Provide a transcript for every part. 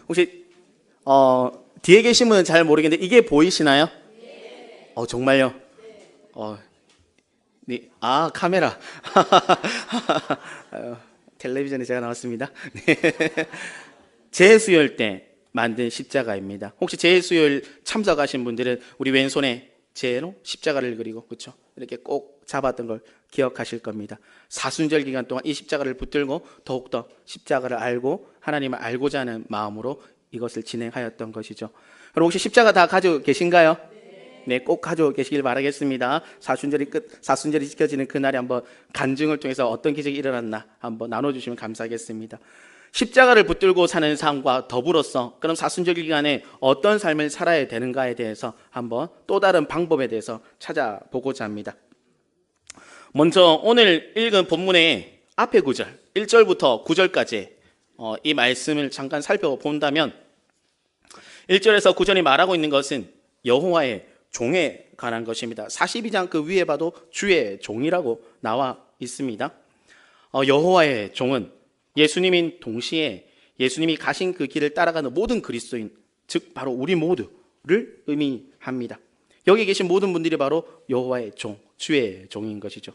혹시 뒤에 계신 분은 잘 모르겠는데 이게 보이시나요? 정말요? 네. 카메라. 텔레비전에 제가 나왔습니다. 네. 재수요일 때 만든 십자가입니다. 혹시 재수요일 참석하신 분들은 우리 왼손에 재로 십자가를 그리고 그렇죠? 이렇게 꼭 잡았던 걸 기억하실 겁니다. 사순절 기간 동안 이 십자가를 붙들고 더욱더 십자가를 알고 하나님을 알고자 하는 마음으로 이것을 진행하였던 것이죠. 여러분 혹시 십자가 다 가지고 계신가요? 네, 꼭 가지고 계시길 바라겠습니다. 사순절이 지켜지는 그날에 한번 간증을 통해서 어떤 기적이 일어났나 한번 나눠주시면 감사하겠습니다. 십자가를 붙들고 사는 삶과 더불어서 그럼 사순절 기간에 어떤 삶을 살아야 되는가에 대해서 한번 또 다른 방법에 대해서 찾아보고자 합니다. 먼저 오늘 읽은 본문의 앞에 구절 1절부터 9절까지 이 말씀을 잠깐 살펴본다면 1절에서 9절이 말하고 있는 것은 여호와의 종에 관한 것입니다. 42장 그 위에 봐도 주의 종이라고 나와 있습니다. 여호와의 종은 예수님인 동시에 예수님이 가신 그 길을 따라가는 모든 그리스도인, 즉 바로 우리 모두를 의미합니다. 여기 계신 모든 분들이 바로 여호와의 종, 주의 종인 것이죠.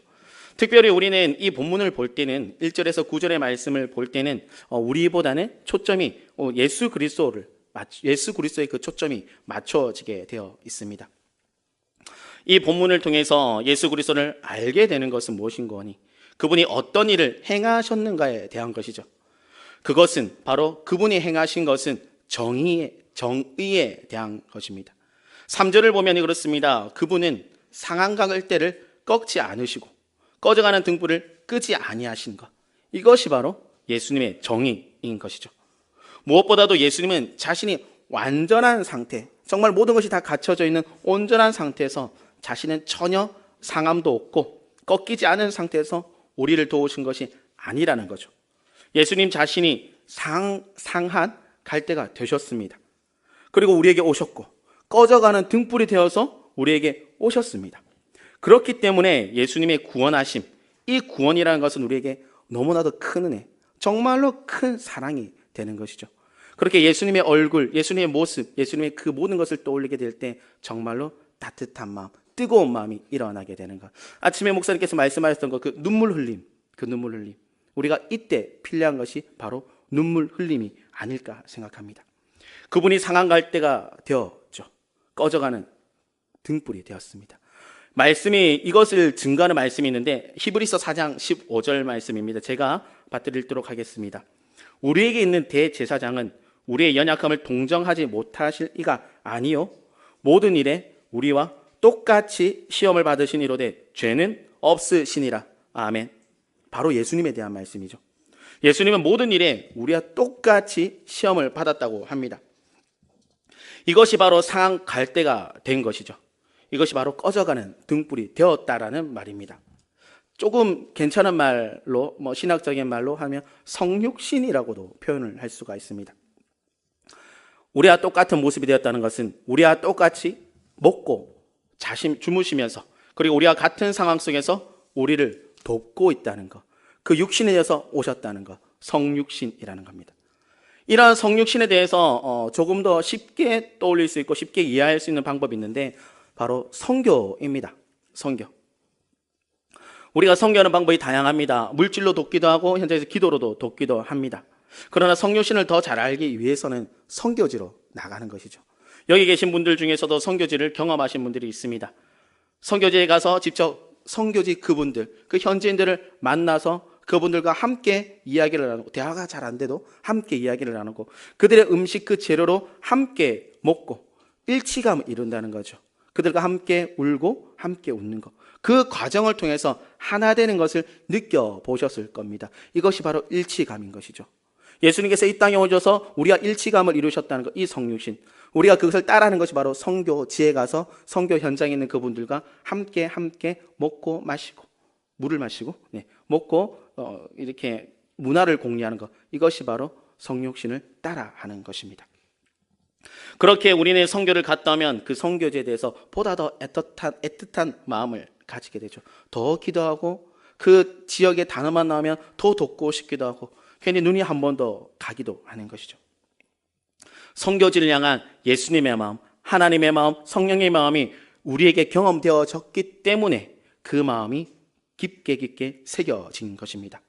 특별히 우리는 이 본문을 볼 때는 1절에서 9절의 말씀을 볼 때는 우리보다는 초점이 예수 그리스도의 그 초점이 맞춰지게 되어 있습니다. 이 본문을 통해서 예수 그리스도를 알게 되는 것은 무엇인거니? 그분이 어떤 일을 행하셨는가에 대한 것이죠. 그것은 바로 그분이 행하신 것은 정의에 대한 것입니다. 3절을 보면 그렇습니다. 그분은 상한 갈대를 꺾지 않으시고 꺼져가는 등불을 끄지 아니하신 것. 이것이 바로 예수님의 정의인 것이죠. 무엇보다도 예수님은 자신이 완전한 상태, 정말 모든 것이 다 갖춰져 있는 온전한 상태에서 자신은 전혀 상함도 없고 꺾이지 않은 상태에서 우리를 도우신 것이 아니라는 거죠. 예수님 자신이 상한 갈대가 되셨습니다. 그리고 우리에게 오셨고 꺼져가는 등불이 되어서 우리에게 오셨습니다. 그렇기 때문에 예수님의 구원하심, 이 구원이라는 것은 우리에게 너무나도 큰 은혜, 정말로 큰 사랑이 되는 것이죠. 그렇게 예수님의 얼굴, 예수님의 모습, 예수님의 그 모든 것을 떠올리게 될 때 정말로 따뜻한 마음, 뜨거운 마음이 일어나게 되는 것. 아침에 목사님께서 말씀하셨던 그 눈물 흘림, 우리가 이때 필요한 것이 바로 눈물 흘림이 아닐까 생각합니다. 그분이 상한 갈대가 되었죠. 꺼져가는 등불이 되었습니다. 말씀이 이것을 증거하는 말씀이 있는데 히브리서 4장 15절 말씀입니다. 제가 받드리도록 하겠습니다. 우리에게 있는 대제사장은 우리의 연약함을 동정하지 못하실 이가 아니요 모든 일에 우리와 똑같이 시험을 받으신 이로되 죄는 없으시니라. 아멘. 바로 예수님에 대한 말씀이죠. 예수님은 모든 일에 우리와 똑같이 시험을 받았다고 합니다. 이것이 바로 상한 갈대가 된 것이죠. 이것이 바로 꺼져가는 등불이 되었다라는 말입니다. 조금 괜찮은 말로, 신학적인 말로 하면 성육신이라고도 표현을 할 수가 있습니다. 우리와 똑같은 모습이 되었다는 것은 우리와 똑같이 먹고 주무시면서 그리고 우리와 같은 상황 속에서 우리를 돕고 있다는 것, 그 육신에 대해서 오셨다는 것, 성육신이라는 겁니다. 이러한 성육신에 대해서 조금 더 쉽게 떠올릴 수 있고 쉽게 이해할 수 있는 방법이 있는데 바로 선교입니다. 선교. 우리가 선교하는 방법이 다양합니다. 물질로 돕기도 하고 현장에서 기도로도 돕기도 합니다. 그러나 성육신을 더 잘 알기 위해서는 선교지로 나가는 것이죠. 여기 계신 분들 중에서도 선교지를 경험하신 분들이 있습니다. 선교지에 가서 직접 선교지 그분들, 그 현지인들을 만나서 그분들과 함께 이야기를 나누고 대화가 잘 안 돼도 함께 이야기를 나누고 그들의 음식 그 재료로 함께 먹고 일치감을 이룬다는 거죠. 그들과 함께 울고 함께 웃는 것. 그 과정을 통해서 하나 되는 것을 느껴보셨을 겁니다. 이것이 바로 일치감인 것이죠. 예수님께서 이 땅에 오셔서 우리가 일치감을 이루셨다는 것, 이 성육신. 우리가 그것을 따라하는 것이 바로 선교지에 가서 선교 현장에 있는 그분들과 함께 먹고 마시고 물을 마시고 먹고 이렇게 문화를 공유하는 것. 이것이 바로 성육신을 따라하는 것입니다. 그렇게 우리는 선교를 갔다 오면 그 선교지에 대해서 보다 더 애틋한 마음을 가지게 되죠. 더 기도하고 그 지역의 단어만 나오면 더 돕고 싶기도 하고 괜히 눈이 한 번 더 가기도 하는 것이죠. 선교지를 향한 예수님의 마음, 하나님의 마음, 성령의 마음이 우리에게 경험되어졌기 때문에 그 마음이 깊게 깊게 새겨진 것입니다.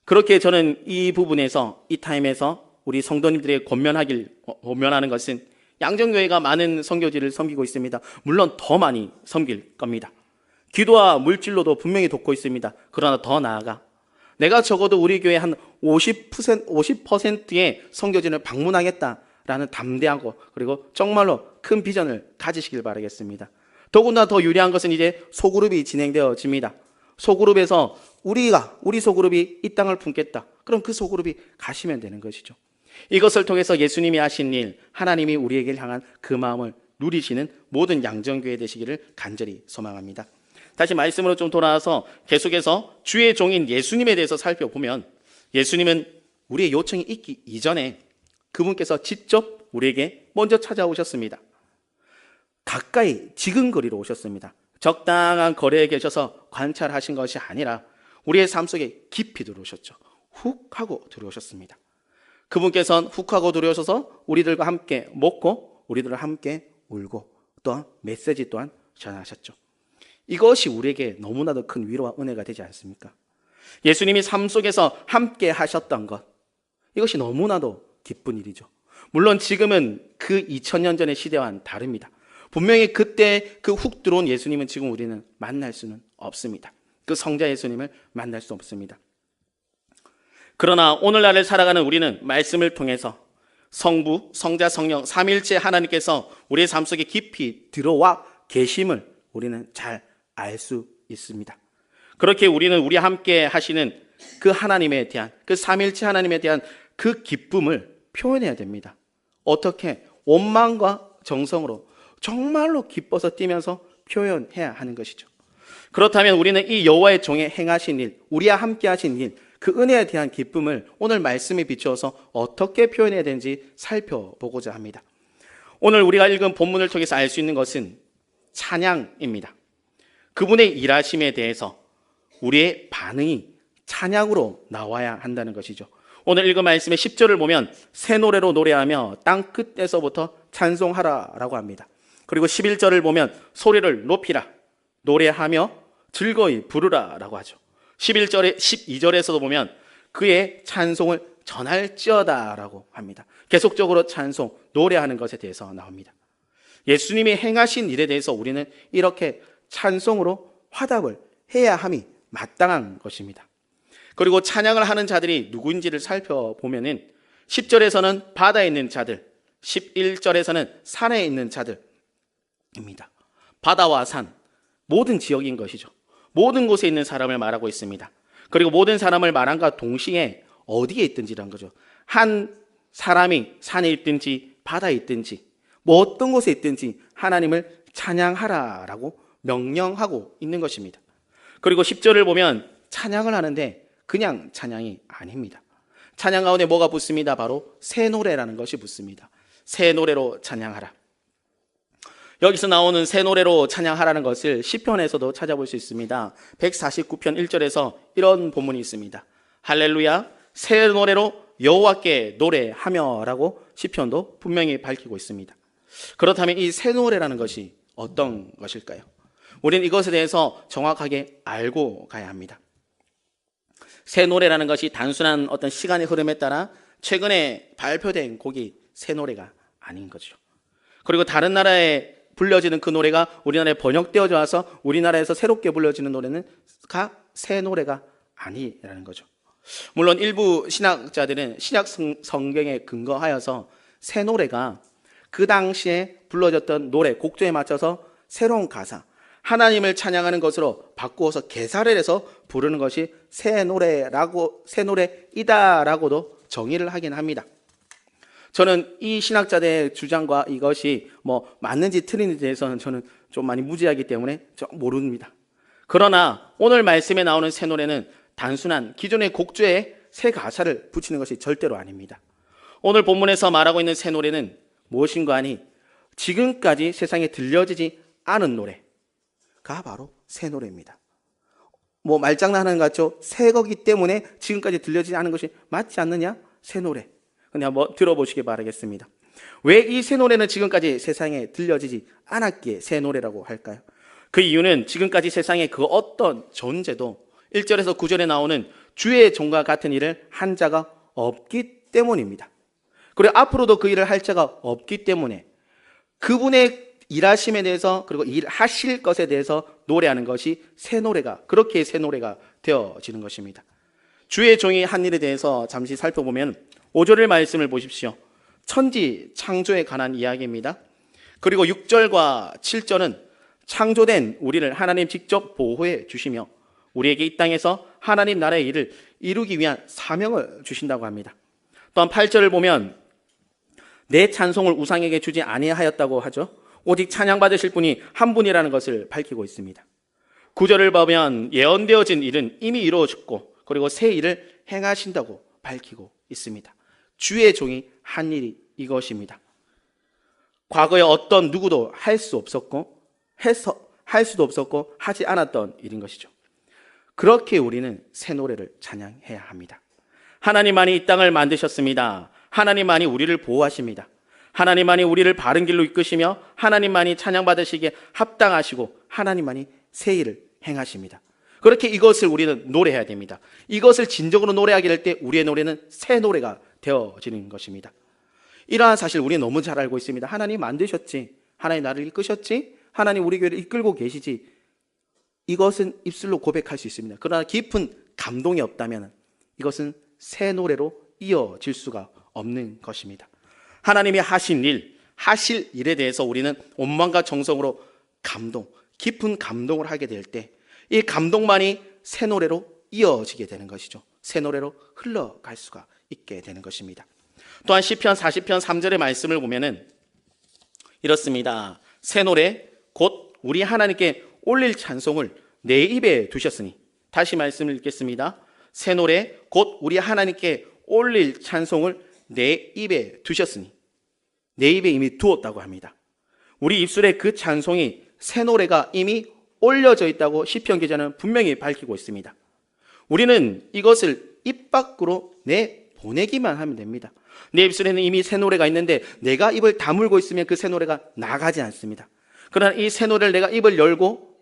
그렇게 저는 이 부분에서, 이 타임에서 우리 성도님들에게 권면하는 것은, 양정교회가 많은 선교지를 섬기고 있습니다. 물론 더 많이 섬길 겁니다. 기도와 물질로도 분명히 돕고 있습니다. 그러나 더 나아가 내가 적어도 우리 교회 한 50%의 선교지를 방문하겠다라는 담대하고 그리고 정말로 큰 비전을 가지시길 바라겠습니다. 더구나 더 유리한 것은 이제 소그룹이 진행되어집니다. 소그룹에서 우리 소그룹이 이 땅을 품겠다. 그럼 그 소그룹이 가시면 되는 것이죠. 이것을 통해서 예수님이 하신 일, 하나님이 우리에게 향한 그 마음을 누리시는 모든 양정교회 되시기를 간절히 소망합니다. 다시 말씀으로 좀 돌아와서 계속해서 주의 종인 예수님에 대해서 살펴보면, 예수님은 우리의 요청이 있기 이전에 그분께서 직접 우리에게 먼저 찾아오셨습니다. 가까이 지근거리로 오셨습니다. 적당한 거리에 계셔서 관찰하신 것이 아니라 우리의 삶 속에 깊이 들어오셨죠. 훅 하고 들어오셨습니다. 그분께서는 훅 하고 들어오셔서 우리들과 함께 먹고 우리들과 함께 울고 또한 메시지 또한 전하셨죠. 이것이 우리에게 너무나도 큰 위로와 은혜가 되지 않습니까? 예수님이 삶 속에서 함께 하셨던 것, 이것이 너무나도 기쁜 일이죠. 물론 지금은 그 2000년 전의 시대와는 다릅니다. 분명히 그때 그 훅 들어온 예수님은 지금 우리는 만날 수는 없습니다. 그 성자 예수님을 만날 수 없습니다. 그러나 오늘날을 살아가는 우리는 말씀을 통해서 성부, 성자, 성령, 삼일체 하나님께서 우리의 삶 속에 깊이 들어와 계심을 우리는 잘 알 수 있습니다. 그렇게 우리는 우리 함께 하시는 그 하나님에 대한, 그 삼일체 하나님에 대한 그 기쁨을 표현해야 됩니다. 어떻게? 원망과 정성으로 정말로 기뻐서 뛰면서 표현해야 하는 것이죠. 그렇다면 우리는 이 여호와의 종의 행하신 일, 우리와 함께 하신 일, 그 은혜에 대한 기쁨을 오늘 말씀에 비추어서 어떻게 표현해야 되는지 살펴보고자 합니다. 오늘 우리가 읽은 본문을 통해서 알 수 있는 것은 찬양입니다. 그분의 일하심에 대해서 우리의 반응이 찬양으로 나와야 한다는 것이죠. 오늘 읽은 말씀의 10절을 보면 새 노래로 노래하며 땅 끝에서부터 찬송하라라고 합니다. 그리고 11절을 보면 소리를 높이라, 노래하며 즐거이 부르라라고 하죠. 12절에서도 보면 그의 찬송을 전할지어다라고 합니다. 계속적으로 찬송, 노래하는 것에 대해서 나옵니다. 예수님이 행하신 일에 대해서 우리는 이렇게 찬송으로 화답을 해야 함이 마땅한 것입니다. 그리고 찬양을 하는 자들이 누구인지를 살펴보면은 10절에서는 바다에 있는 자들, 11절에서는 산에 있는 자들입니다. 바다와 산, 모든 지역인 것이죠. 모든 곳에 있는 사람을 말하고 있습니다. 그리고 모든 사람을 말함과 동시에 어디에 있든지란 거죠. 한 사람이 산에 있든지 바다에 있든지 뭐 어떤 곳에 있든지 하나님을 찬양하라라고 명령하고 있는 것입니다. 그리고 10절을 보면 찬양을 하는데 그냥 찬양이 아닙니다. 찬양 가운데 뭐가 붙습니다? 바로 새 노래라는 것이 붙습니다. 새 노래로 찬양하라. 여기서 나오는 새 노래로 찬양하라는 것을 시편에서도 찾아볼 수 있습니다. 149편 1절에서 이런 본문이 있습니다. 할렐루야, 새 노래로 여호와께 노래하며 라고 시편도 분명히 밝히고 있습니다. 그렇다면 이 새 노래라는 것이 어떤 것일까요? 우리는 이것에 대해서 정확하게 알고 가야 합니다. 새 노래라는 것이 단순한 어떤 시간의 흐름에 따라 최근에 발표된 곡이 새 노래가 아닌 거죠. 그리고 다른 나라에 불려지는 그 노래가 우리나라에 번역되어져 와서 우리나라에서 새롭게 불려지는 노래는 새 노래가 아니라는 거죠. 물론 일부 신학자들은 신약 성경에 근거하여서 새 노래가 그 당시에 불러졌던 노래, 곡조에 맞춰서 새로운 가사, 하나님을 찬양하는 것으로 바꾸어서 개사를 해서 부르는 것이 새 노래이다라고도 정의를 하긴 합니다. 저는 이 신학자들의 주장과 이것이 뭐 맞는지 틀린지에 대해서는 저는 좀 많이 무지하기 때문에 모릅니다. 그러나 오늘 말씀에 나오는 새 노래는 단순한 기존의 곡조에 새 가사를 붙이는 것이 절대로 아닙니다. 오늘 본문에서 말하고 있는 새 노래는 무엇인가 하니 지금까지 세상에 들려지지 않은 노래가 바로 새 노래입니다. 뭐 말장난하는 것 같죠? 새 거기 때문에 지금까지 들려지지 않은 것이 맞지 않느냐? 새 노래. 근데 한번 들어보시기 바라겠습니다. 왜 이 새 노래는 지금까지 세상에 들려지지 않았기에 새 노래라고 할까요? 그 이유는 지금까지 세상에 그 어떤 존재도 1절에서 9절에 나오는 주의 종과 같은 일을 한 자가 없기 때문입니다. 그리고 앞으로도 그 일을 할 자가 없기 때문에 그분의 일하심에 대해서 그리고 일하실 것에 대해서 노래하는 것이 새 노래가, 그렇게 새 노래가 되어지는 것입니다. 주의 종이 한 일에 대해서 잠시 살펴보면 5절의 말씀을 보십시오. 천지 창조에 관한 이야기입니다. 그리고 6절과 7절은 창조된 우리를 하나님 직접 보호해 주시며 우리에게 이 땅에서 하나님 나라의 일을 이루기 위한 사명을 주신다고 합니다. 또한 8절을 보면 내 찬송을 우상에게 주지 아니하였다고 하죠. 오직 찬양받으실 분이 한 분이라는 것을 밝히고 있습니다. 9절을 보면 예언되어진 일은 이미 이루어졌고 그리고 새 일을 행하신다고 밝히고 있습니다. 주의 종이 한 일이 이것입니다. 과거에 어떤 누구도 할 수 없었고 할 수도 없었고 하지 않았던 일인 것이죠. 그렇게 우리는 새 노래를 찬양해야 합니다. 하나님만이 이 땅을 만드셨습니다. 하나님만이 우리를 보호하십니다. 하나님만이 우리를 바른 길로 이끄시며 하나님만이 찬양받으시기에 합당하시고 하나님만이 새 일을 행하십니다. 그렇게 이것을 우리는 노래해야 됩니다. 이것을 진정으로 노래하게 될 때 우리의 노래는 새 노래가 되어지는 것입니다. 이러한 사실 우리는 너무 잘 알고 있습니다. 하나님 만드셨지, 하나님 나를 이끄셨지, 하나님 우리 교회를 이끌고 계시지. 이것은 입술로 고백할 수 있습니다. 그러나 깊은 감동이 없다면 이것은 새 노래로 이어질 수가 없는 것입니다. 하나님이 하신 일, 하실 일에 대해서 우리는 온마음과 정성으로 깊은 감동을 하게 될 때 이 감동만이 새 노래로 이어지게 되는 것이죠. 새 노래로 흘러갈 수가 있게 되는 것입니다. 또한 시편 40편 3절의 말씀을 보면은 이렇습니다. 새 노래 곧 우리 하나님께 올릴 찬송을 내 입에 두셨으니, 다시 말씀을 읽겠습니다. 새 노래 곧 우리 하나님께 올릴 찬송을 내 입에 두셨으니, 내 입에 이미 두었다고 합니다. 우리 입술에 그 찬송이 새 노래가 이미 올려져 있다고 시편 기자는 분명히 밝히고 있습니다. 우리는 이것을 입 밖으로 내보내기만 하면 됩니다. 내 입술에는 이미 새 노래가 있는데 내가 입을 다물고 있으면 그 새 노래가 나가지 않습니다. 그러나 이 새 노래를 내가 입을 열고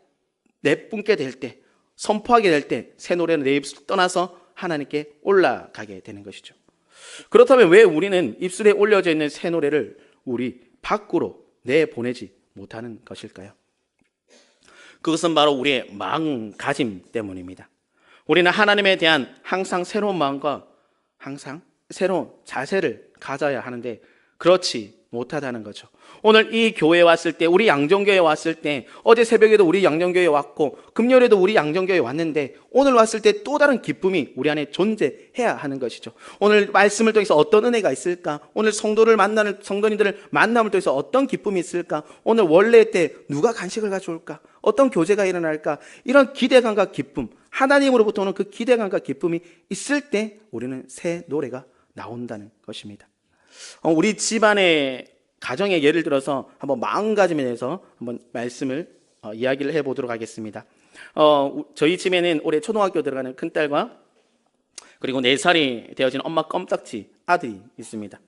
내뿜게 될 때, 선포하게 될 때 새 노래는 내 입술 떠나서 하나님께 올라가게 되는 것이죠. 그렇다면 왜 우리는 입술에 올려져 있는 새 노래를 우리 밖으로 내보내지 못하는 것일까요? 그것은 바로 우리의 마음가짐 때문입니다. 우리는 하나님에 대한 항상 새로운 마음과 항상 새로운 자세를 가져야 하는데 그렇지 못하다는 거죠. 오늘 이 교회에 왔을 때, 우리 양정교회에 왔을 때, 어제 새벽에도 우리 양정교회에 왔고 금요일에도 우리 양정교회에 왔는데 오늘 왔을 때 또 다른 기쁨이 우리 안에 존재해야 하는 것이죠. 오늘 말씀을 통해서 어떤 은혜가 있을까? 오늘 성도를 만나는 성도님들을 만남을 통해서 어떤 기쁨이 있을까? 오늘 원래 때 누가 간식을 가져올까? 어떤 교제가 일어날까? 이런 기대감과 기쁨, 하나님으로부터 오는 그 기대감과 기쁨이 있을 때 우리는 새 노래가 나온다는 것입니다. 우리 집안의 가정의 예를 들어서 한번 마음가짐에 대해서 한번 말씀을 이야기를 해보도록 하겠습니다. 저희 집에는 올해 초등학교 들어가는 큰딸과 그리고 4살이 되어진 엄마 껌딱지 아들이 있습니다.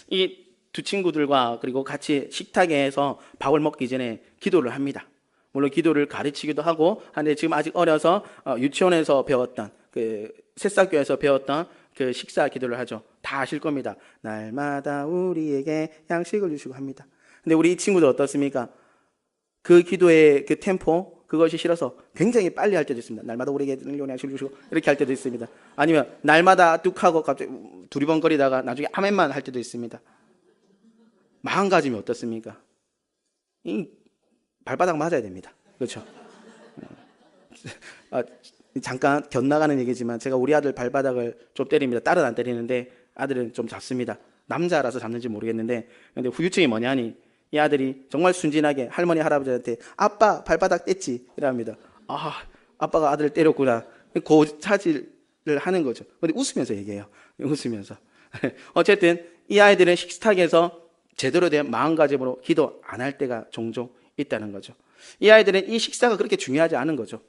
이 두 친구들과 그리고 같이 식탁에서 밥을 먹기 전에 기도를 합니다. 물론 기도를 가르치기도 하고 하는데 지금 아직 어려서 유치원에서 배웠던 그 새싹교에서 배웠던 그 식사 기도를 하죠. 다 아실 겁니다. 날마다 우리에게 양식을 주시고 합니다. 근데 우리 이 친구들 어떻습니까? 그 기도의 그 템포, 그것이 싫어서 굉장히 빨리 할 때도 있습니다. 날마다 우리에게 양식을 주시고 이렇게 할 때도 있습니다. 아니면 날마다 뚝 하고 갑자기 두리번거리다가 나중에 아멘만 할 때도 있습니다. 마음가짐이 어떻습니까? 발바닥 맞아야 됩니다. 그렇죠? 잠깐 곁나가는 얘기지만 제가 우리 아들 발바닥을 좀 때립니다. 딸은 안 때리는데 아들은 좀 잡습니다. 남자라서 잡는지 모르겠는데 근데 후유증이 뭐냐니 이 아들이 정말 순진하게 할머니 할아버지한테 아빠 발바닥 뗐지 이랍니다. 아빠가 아들을 때렸구나. 그 차지를 하는 거죠. 근데 웃으면서 얘기해요. 웃으면서. 어쨌든 이 아이들은 식탁에서 제대로 된 마음가짐으로 기도 안 할 때가 종종 있다는 거죠. 이 아이들은 이 식사가 그렇게 중요하지 않은 거죠.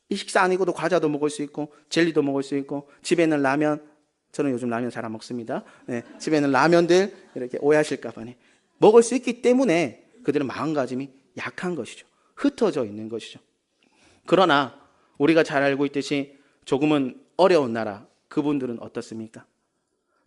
이 식사 아니고도 과자도 먹을 수 있고 젤리도 먹을 수 있고 집에 있는 라면 저는 요즘 라면 잘 안 먹습니다. 네, 집에는 라면들 이렇게 오해하실까 봐네. 먹을 수 있기 때문에 그들은 마음가짐이 약한 것이죠. 흩어져 있는 것이죠. 그러나 우리가 잘 알고 있듯이 조금은 어려운 나라, 그분들은 어떻습니까?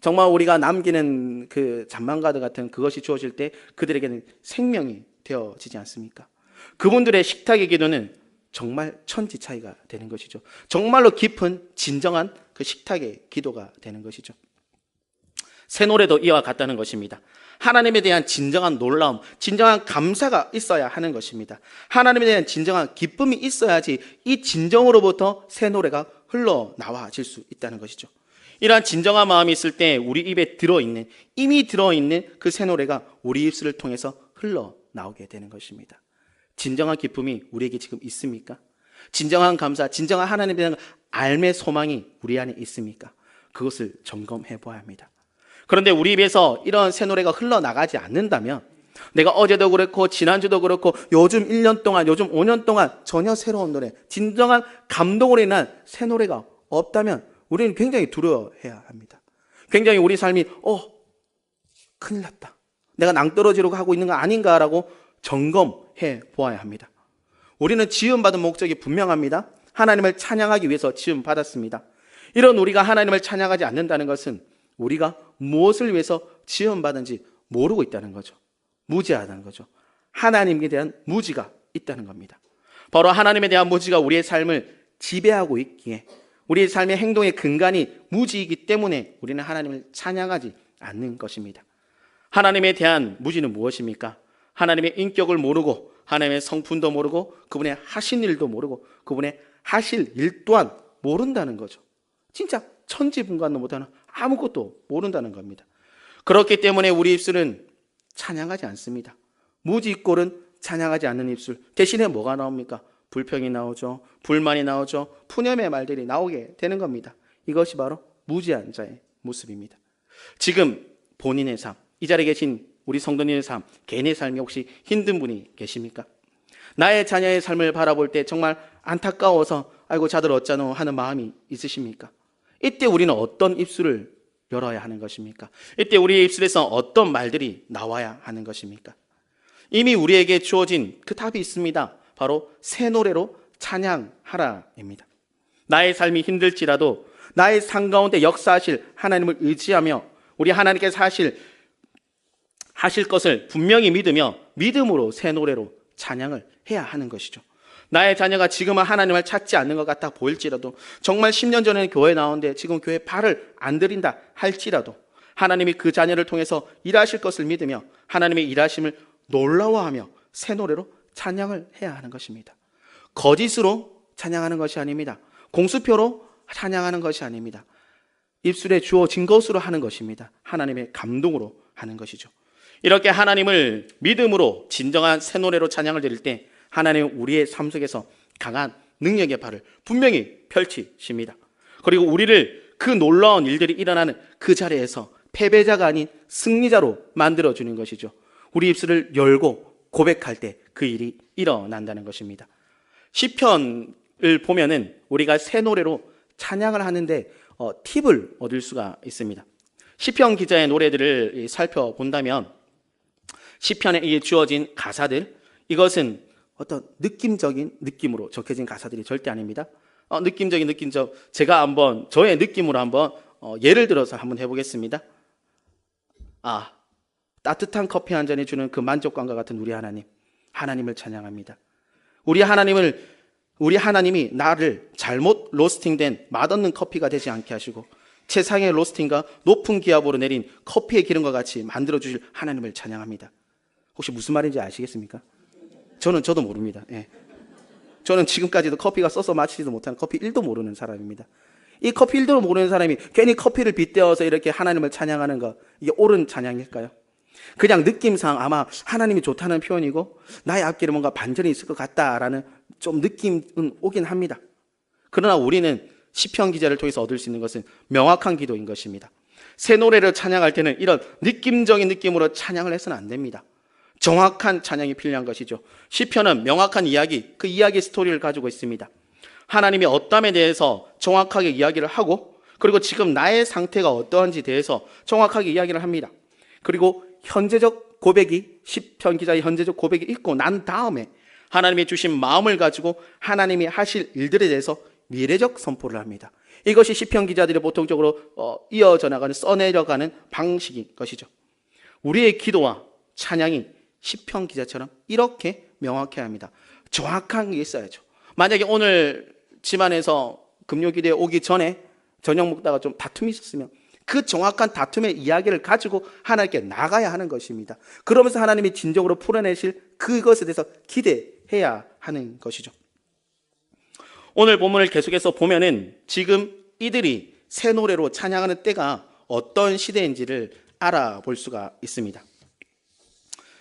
정말 우리가 남기는 그 잠만가드 같은 그것이 주어질 때 그들에게는 생명이 되어지지 않습니까? 그분들의 식탁의 기도는 정말 천지 차이가 되는 것이죠. 정말로 깊은 진정한 그 식탁의 기도가 되는 것이죠. 새 노래도 이와 같다는 것입니다. 하나님에 대한 진정한 놀라움, 진정한 감사가 있어야 하는 것입니다. 하나님에 대한 진정한 기쁨이 있어야지 이 진정으로부터 새 노래가 흘러나와질 수 있다는 것이죠. 이러한 진정한 마음이 있을 때 우리 입에 들어있는, 이미 들어있는 그 새 노래가 우리 입술을 통해서 흘러나오게 되는 것입니다. 진정한 기쁨이 우리에게 지금 있습니까? 진정한 감사, 진정한 하나님에 대한 알매 소망이 우리 안에 있습니까? 그것을 점검해 보아야 합니다. 그런데 우리 입에서 이런 새 노래가 흘러나가지 않는다면, 내가 어제도 그렇고 지난주도 그렇고 요즘 1년 동안, 요즘 5년 동안 전혀 새로운 노래, 진정한 감동으로 인한 새 노래가 없다면 우리는 굉장히 두려워해야 합니다. 굉장히 우리 삶이 큰일 났다, 내가 낭떠러지로 하고 있는 거 아닌가라고 점검해 보아야 합니다. 우리는 지음받은 목적이 분명합니다. 하나님을 찬양하기 위해서 지음받았습니다. 이런 우리가 하나님을 찬양하지 않는다는 것은 우리가 무엇을 위해서 지음받은지 모르고 있다는 거죠. 무지하다는 거죠. 하나님에 대한 무지가 있다는 겁니다. 바로 하나님에 대한 무지가 우리의 삶을 지배하고 있기에, 우리의 삶의 행동의 근간이 무지이기 때문에 우리는 하나님을 찬양하지 않는 것입니다. 하나님에 대한 무지는 무엇입니까? 하나님의 인격을 모르고, 하나님의 성품도 모르고, 그분의 하신 일도 모르고, 그분의 하실 일 또한 모른다는 거죠. 진짜 천지분간도 못하는, 아무것도 모른다는 겁니다. 그렇기 때문에 우리 입술은 찬양하지 않습니다. 무지꼴은 찬양하지 않는 입술. 대신에 뭐가 나옵니까? 불평이 나오죠. 불만이 나오죠. 푸념의 말들이 나오게 되는 겁니다. 이것이 바로 무지한 자의 모습입니다. 지금 본인의 삶, 이 자리에 계신 우리 성도님의 삶, 개인의 삶이 혹시 힘든 분이 계십니까? 나의 자녀의 삶을 바라볼 때 정말 안타까워서 아이고 자들 어쩌노 하는 마음이 있으십니까? 이때 우리는 어떤 입술을 열어야 하는 것입니까? 이때 우리의 입술에서 어떤 말들이 나와야 하는 것입니까? 이미 우리에게 주어진 그 답이 있습니다. 바로 새 노래로 찬양하라입니다. 나의 삶이 힘들지라도 나의 삶 가운데 역사하실 하나님을 의지하며 우리 하나님께서 하실 것을 분명히 믿으며 믿음으로 새 노래로 찬양을 해야 하는 것이죠. 나의 자녀가 지금은 하나님을 찾지 않는 것 같아 보일지라도, 정말 10년 전에는 교회 나오는데 지금 교회 발을 안 들인다 할지라도 하나님이 그 자녀를 통해서 일하실 것을 믿으며 하나님의 일하심을 놀라워하며 새 노래로 찬양을 해야 하는 것입니다. 거짓으로 찬양하는 것이 아닙니다. 공수표로 찬양하는 것이 아닙니다. 입술에 주어진 것으로 하는 것입니다. 하나님의 감동으로 하는 것이죠. 이렇게 하나님을 믿음으로 진정한 새 노래로 찬양을 드릴 때 하나님은 우리의 삶 속에서 강한 능력의 발을 분명히 펼치십니다. 그리고 우리를 그 놀라운 일들이 일어나는 그 자리에서 패배자가 아닌 승리자로 만들어주는 것이죠. 우리 입술을 열고 고백할 때 그 일이 일어난다는 것입니다. 시편을 보면은 우리가 새 노래로 찬양을 하는데 팁을 얻을 수가 있습니다. 시편 기자의 노래들을 살펴본다면 시편에 주어진 가사들, 이것은 어떤 느낌적인 느낌으로 적혀진 가사들이 절대 아닙니다. 느낌적인 제가 한번 저의 느낌으로 한번 예를 들어서 한번 해보겠습니다. 따뜻한 커피 한 잔이 주는 그 만족감과 같은 우리 하나님을 찬양합니다. 우리 하나님이 나를 잘못 로스팅된 맛없는 커피가 되지 않게 하시고 최상의 로스팅과 높은 기압으로 내린 커피의 기름과 같이 만들어주실 하나님을 찬양합니다. 혹시 무슨 말인지 아시겠습니까? 저도 모릅니다. 예. 저는 지금까지도 커피가 써서 마시지도 못하는 커피 1도 모르는 사람입니다. 이 커피 1도 모르는 사람이 괜히 커피를 빗대어서 이렇게 하나님을 찬양하는 거, 이게 옳은 찬양일까요? 그냥 느낌상 아마 하나님이 좋다는 표현이고 나의 앞길에 뭔가 반전이 있을 것 같다라는 좀 느낌은 오긴 합니다. 그러나 우리는 시편 기자를 통해서 얻을 수 있는 것은 명확한 기도인 것입니다. 새 노래를 찬양할 때는 이런 느낌적인 느낌으로 찬양을 해서는 안 됩니다. 정확한 찬양이 필요한 것이죠. 시편은 명확한 이야기, 그 이야기 스토리를 가지고 있습니다. 하나님이 어떠함에 대해서 정확하게 이야기를 하고 그리고 지금 나의 상태가 어떠한지 대해서 정확하게 이야기를 합니다. 그리고 현재적 고백이, 시편 기자의 현재적 고백이 있고 난 다음에 하나님이 주신 마음을 가지고 하나님이 하실 일들에 대해서 미래적 선포를 합니다. 이것이 시편 기자들이 보통적으로 이어져 나가는, 써내려가는 방식인 것이죠. 우리의 기도와 찬양이 시편 기자처럼 이렇게 명확해야 합니다. 정확한 게 있어야죠. 만약에 오늘 집안에서 금요기도에 오기 전에 저녁 먹다가 좀 다툼이 있었으면 그 정확한 다툼의 이야기를 가지고 하나님께 나가야 하는 것입니다. 그러면서 하나님이 진정으로 풀어내실 그것에 대해서 기대해야 하는 것이죠. 오늘 본문을 계속해서 보면은 지금 이들이 새 노래로 찬양하는 때가 어떤 시대인지를 알아볼 수가 있습니다.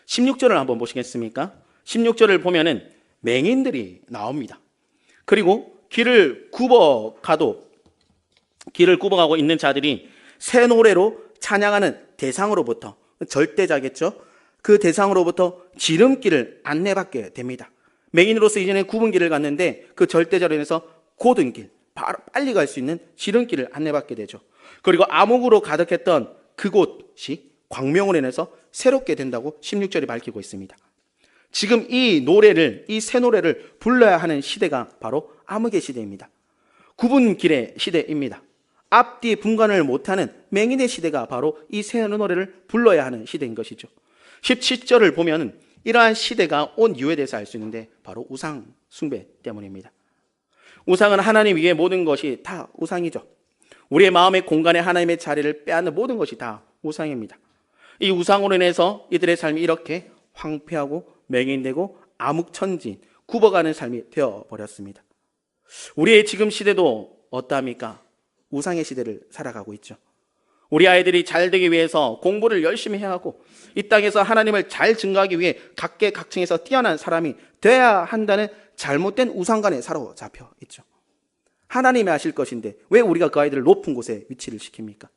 16절을 한번 보시겠습니까? 16절을 보면은 맹인들이 나옵니다. 그리고 길을 굽어가고 있는 자들이 새 노래로 찬양하는 대상으로부터, 절대자겠죠? 그 대상으로부터 지름길을 안내받게 됩니다. 맹인으로서 이전에 굽은 길을 갔는데 그 절대자로 인해서 곧은 길, 빨리 갈 수 있는 지름길을 안내받게 되죠. 그리고 암흑으로 가득했던 그곳이 광명으로 인해서 새롭게 된다고 16절이 밝히고 있습니다. 지금 이 새 노래를 불러야 하는 시대가 바로 암흑의 시대입니다. 굽은 길의 시대입니다. 앞뒤 분간을 못하는 맹인의 시대가 바로 이 새 노래를 불러야 하는 시대인 것이죠. 17절을 보면 이러한 시대가 온 이유에 대해서 알 수 있는데 바로 우상 숭배 때문입니다. 우상은 하나님 위에 모든 것이 다 우상이죠. 우리의 마음의 공간에 하나님의 자리를 빼앗는 모든 것이 다 우상입니다. 이 우상으로 인해서 이들의 삶이 이렇게 황폐하고 맹인되고 암흑천진, 굽어가는 삶이 되어버렸습니다. 우리의 지금 시대도 어떠합니까? 우상의 시대를 살아가고 있죠. 우리 아이들이 잘 되기 위해서 공부를 열심히 해야 하고 이 땅에서 하나님을 잘 증거하기 위해 각계각층에서 뛰어난 사람이 돼야 한다는 잘못된 우상관에 사로잡혀 있죠. 하나님이 하실 것인데 왜 우리가 그 아이들을 높은 곳에 위치를 시킵니까?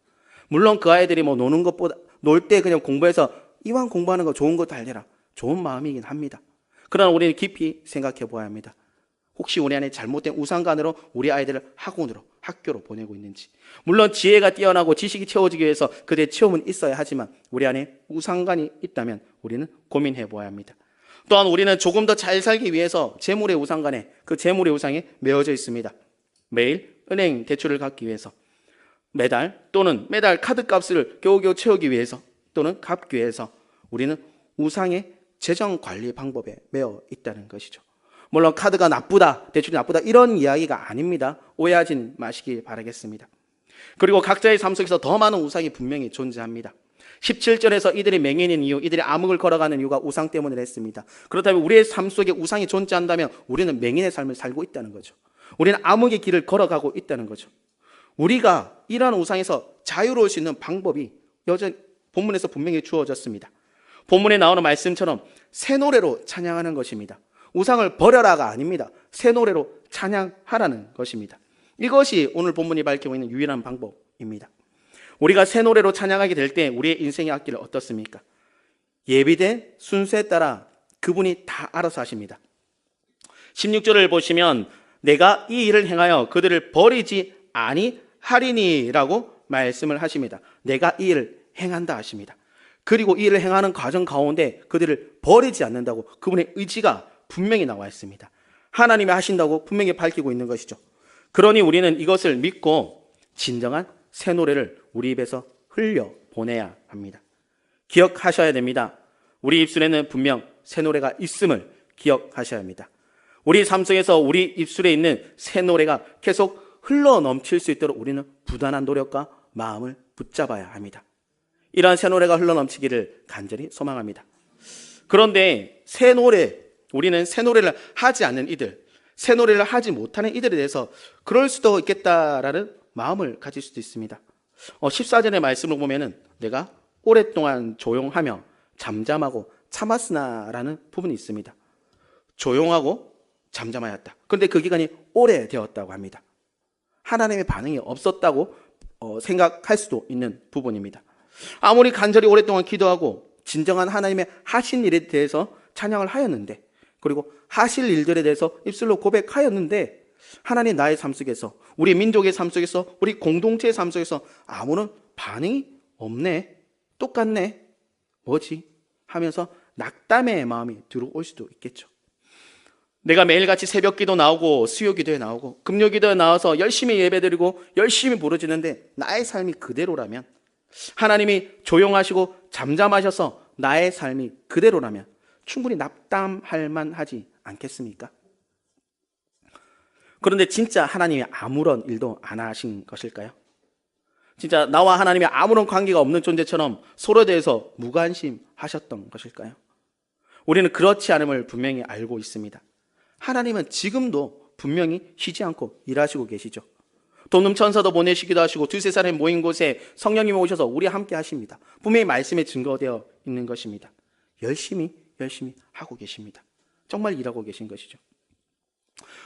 물론 그 아이들이 노는 것보다, 놀 때 그냥 공부해서 이왕 공부하는 거 좋은 거 달래라, 좋은 마음이긴 합니다. 그러나 우리는 깊이 생각해 보아야 합니다. 혹시 우리 안에 잘못된 우상관으로 우리 아이들을 학원으로, 학교로 보내고 있는지. 물론 지혜가 뛰어나고 지식이 채워지기 위해서 그들의 체험은 있어야 하지만 우리 안에 우상관이 있다면 우리는 고민해 보아야 합니다. 또한 우리는 조금 더 잘 살기 위해서 재물의 우상관에, 그 재물의 우상에 매어져 있습니다. 매일 은행 대출을 갚기 위해서, 매달 카드값을 겨우겨우 채우기 위해서, 또는 갚기 위해서 우리는 우상의 재정 관리 방법에 매어 있다는 것이죠. 물론 카드가 나쁘다, 대출이 나쁘다 이런 이야기가 아닙니다. 오해하지 마시기 바라겠습니다. 그리고 각자의 삶 속에서 더 많은 우상이 분명히 존재합니다. 17절에서 이들이 맹인인 이유, 이들이 암흑을 걸어가는 이유가 우상 때문에 했습니다. 그렇다면 우리의 삶 속에 우상이 존재한다면 우리는 맹인의 삶을 살고 있다는 거죠. 우리는 암흑의 길을 걸어가고 있다는 거죠. 우리가 이러한 우상에서 자유로울 수 있는 방법이 여전히 본문에서 분명히 주어졌습니다. 본문에 나오는 말씀처럼 새 노래로 찬양하는 것입니다. 우상을 버려라가 아닙니다. 새 노래로 찬양하라는 것입니다. 이것이 오늘 본문이 밝히고 있는 유일한 방법입니다. 우리가 새 노래로 찬양하게 될 때 우리의 인생의 앞길은 어떻습니까? 예비된 순서에 따라 그분이 다 알아서 하십니다. 16절을 보시면 내가 이 일을 행하여 그들을 버리지 아니하리니라고 말씀을 하십니다. 내가 이 일을 행한다 하십니다. 그리고 이 일을 행하는 과정 가운데 그들을 버리지 않는다고 그분의 의지가 분명히 나와 있습니다. 하나님이 하신다고 분명히 밝히고 있는 것이죠. 그러니 우리는 이것을 믿고 진정한 새 노래를 우리 입에서 흘려보내야 합니다. 기억하셔야 됩니다. 우리 입술에는 분명 새 노래가 있음을 기억하셔야 합니다. 우리 삶 속에서 우리 입술에 있는 새 노래가 계속 흘러넘칠 수 있도록 우리는 부단한 노력과 마음을 붙잡아야 합니다. 이러한 새 노래가 흘러넘치기를 간절히 소망합니다. 그런데 우리는 새 노래를 하지 않는 이들, 새 노래를 하지 못하는 이들에 대해서 그럴 수도 있겠다라는 마음을 가질 수도 있습니다. 14절의 말씀을 보면은 내가 오랫동안 조용하며 잠잠하고 참았으나라는 부분이 있습니다. 조용하고 잠잠하였다. 그런데 그 기간이 오래되었다고 합니다. 하나님의 반응이 없었다고 생각할 수도 있는 부분입니다. 아무리 간절히 오랫동안 기도하고 진정한 하나님의 하신 일에 대해서 찬양을 하였는데, 그리고 하실 일들에 대해서 입술로 고백하였는데 하나님 나의 삶 속에서, 우리 민족의 삶 속에서, 우리 공동체의 삶 속에서 아무런 반응이 없네, 똑같네, 뭐지? 하면서 낙담의 마음이 들어올 수도 있겠죠. 내가 매일같이 새벽 기도 나오고 수요 기도에 나오고 금요 기도에 나와서 열심히 예배드리고 열심히 부르짖는데 나의 삶이 그대로라면, 하나님이 조용하시고 잠잠하셔서 나의 삶이 그대로라면 충분히 낙담할 만하지 않겠습니까? 그런데 진짜 하나님이 아무런 일도 안 하신 것일까요? 진짜 나와 하나님이 아무런 관계가 없는 존재처럼 서로에 대해서 무관심하셨던 것일까요? 우리는 그렇지 않음을 분명히 알고 있습니다. 하나님은 지금도 분명히 쉬지 않고 일하시고 계시죠. 도둑 천사도 보내시기도 하시고 두세 사람이 모인 곳에 성령님이 오셔서 우리 함께 하십니다. 분명히 말씀에 증거되어 있는 것입니다. 열심히 하고 계십니다. 정말 일하고 계신 것이죠.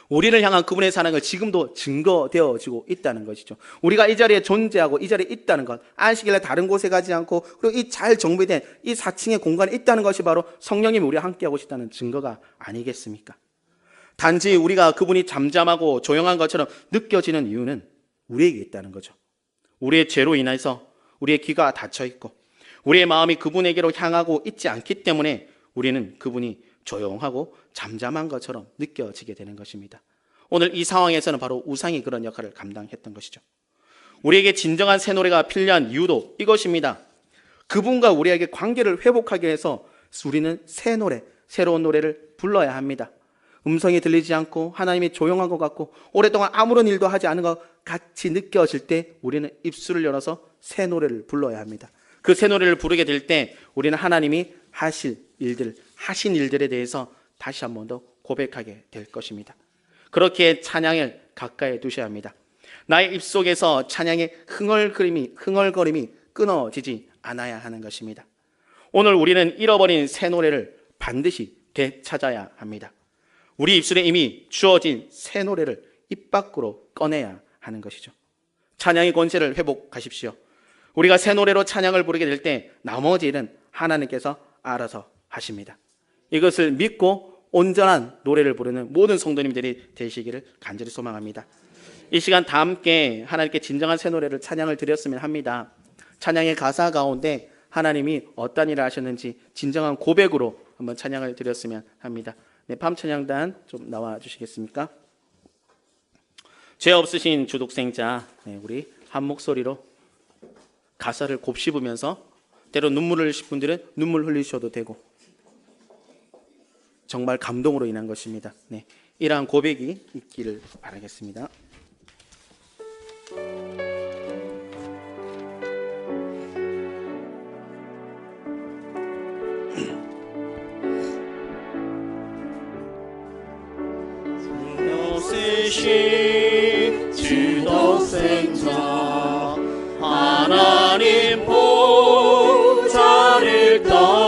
우리를 향한 그분의 사랑을 지금도 증거되어지고 있다는 것이죠. 우리가 이 자리에 존재하고 이 자리에 있다는 것, 안식일에 다른 곳에 가지 않고 그리고 이 잘 정비된 이 4층의 공간에 있다는 것이 바로 성령님이 우리와 함께하고 있다는 증거가 아니겠습니까? 단지 우리가 그분이 잠잠하고 조용한 것처럼 느껴지는 이유는 우리에게 있다는 거죠. 우리의 죄로 인해서 우리의 귀가 닫혀 있고 우리의 마음이 그분에게로 향하고 있지 않기 때문에 우리는 그분이 조용하고 잠잠한 것처럼 느껴지게 되는 것입니다. 오늘 이 상황에서는 바로 우상이 그런 역할을 감당했던 것이죠. 우리에게 진정한 새 노래가 필요한 이유도 이것입니다. 그분과 우리에게 관계를 회복하기 위해서 우리는 새 노래, 새로운 노래를 불러야 합니다. 음성이 들리지 않고 하나님이 조용한 것 같고 오랫동안 아무런 일도 하지 않은 것 같이 느껴질 때 우리는 입술을 열어서 새 노래를 불러야 합니다. 그 새 노래를 부르게 될 때 우리는 하나님이 하신 일들에 대해서 다시 한 번 더 고백하게 될 것입니다. 그렇게 찬양을 가까이 두셔야 합니다. 나의 입속에서 찬양의 흥얼거림이 끊어지지 않아야 하는 것입니다. 오늘 우리는 잃어버린 새 노래를 반드시 되찾아야 합니다. 우리 입술에 이미 주어진 새 노래를 입 밖으로 꺼내야 하는 것이죠. 찬양의 권세를 회복하십시오. 우리가 새 노래로 찬양을 부르게 될 때 나머지 일은 하나님께서 알아서 하십니다. 이것을 믿고 온전한 노래를 부르는 모든 성도님들이 되시기를 간절히 소망합니다. 이 시간 다 함께 하나님께 진정한 새 노래를 찬양을 드렸으면 합니다. 찬양의 가사 가운데 하나님이 어떤 일을 하셨는지 진정한 고백으로 한번 찬양을 드렸으면 합니다. 네, 밤찬양단 좀 나와 주시겠습니까? 죄 없으신 주독생자, 우리 한 목소리로 가사를 곱씹으면서 때로 눈물을 흘리실 분들은 눈물 흘리셔도 되고 정말 감동으로 인한 것입니다. 네, 이러한 고백이 있기를 바라겠습니다. 주독생자 하나님 보좌를 떠나